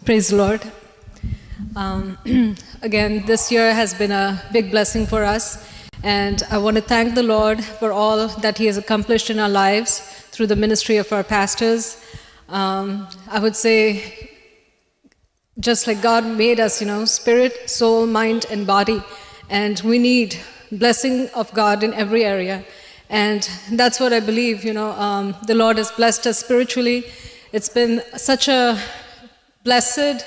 Praise the Lord. Again, this year has been a big blessing for us, and I want to thank the Lord for all that He has accomplished in our lives through the ministry of our pastors. I would say, just like God made us, spirit, soul, mind, and body, and we need blessing of God in every area. And that's what I believe, the Lord has blessed us spiritually. It's been such a blessed,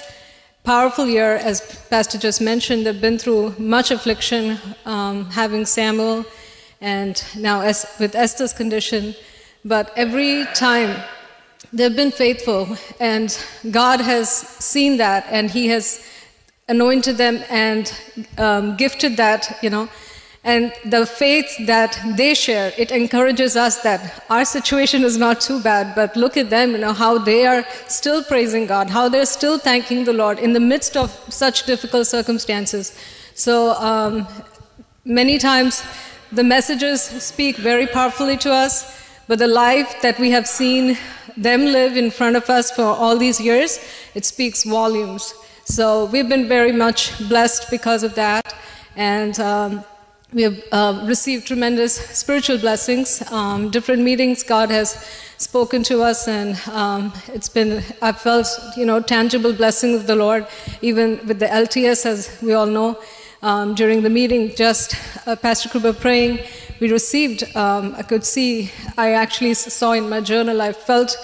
powerful year, as Pastor just mentioned. They've been through much affliction, having Samuel, and now with Esther's condition. But every time they've been faithful, and God has seen that, and He has anointed them and gifted that, And the faith that they share, it encourages us that our situation is not too bad, but look at them, how they are still praising God, how they're still thanking the Lord in the midst of such difficult circumstances. So many times the messages speak very powerfully to us, but the life that we have seen them live in front of us for all these years, it speaks volumes. So we've been very much blessed because of that, and we have received tremendous spiritual blessings, different meetings. God has spoken to us, and I've felt, tangible blessing of the Lord, even with the LTS, as we all know. During the meeting, just Pastor Kruba praying, we received, I actually saw in my journal, I felt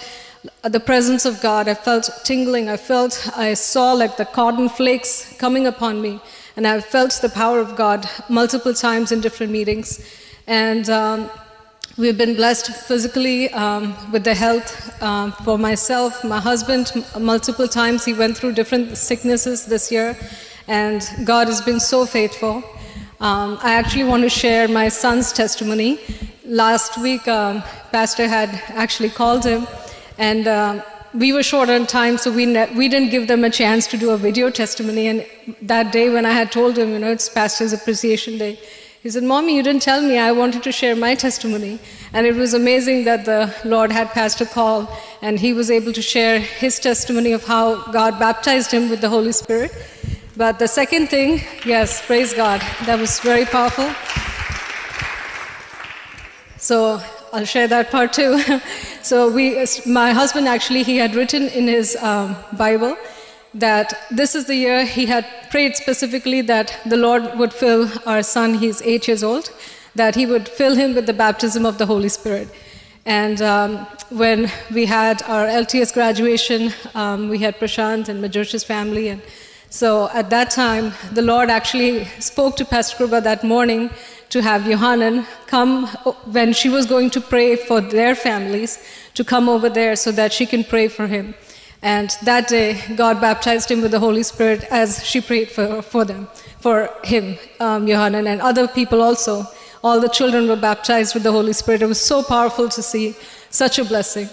the presence of God. I felt tingling. I saw like the cotton flakes coming upon me. And I've felt the power of God multiple times in different meetings. And we've been blessed physically with the health for myself, my husband. Multiple times he went through different sicknesses this year. And God has been so faithful. I actually want to share my son's testimony. Last week, Pastor had actually called him. And we were short on time, so we didn't give them a chance to do a video testimony. And that day when I had told him, it's Pastor's Appreciation Day, he said, "Mommy, you didn't tell me. I wanted to share my testimony." And it was amazing that the Lord had Pastor call, and he was able to share his testimony of how God baptized him with the Holy Spirit. But the second thing, yes, praise God, that was very powerful. So I'll share that part too. So my husband actually, he had written in his Bible that this is the year he had prayed specifically that the Lord would fill our son, he's 8 years old, that He would fill him with the baptism of the Holy Spirit. And when we had our LTS graduation, we had Prashant and Majorsh's family. And so at that time, the Lord actually spoke to Pastor Kruba that morning to have Yohanan come when she was going to pray for their families, to come over there so that she can pray for him. And that day, God baptized him with the Holy Spirit as she prayed for him, Yohanan, and other people also. All the children were baptized with the Holy Spirit. It was so powerful to see, such a blessing.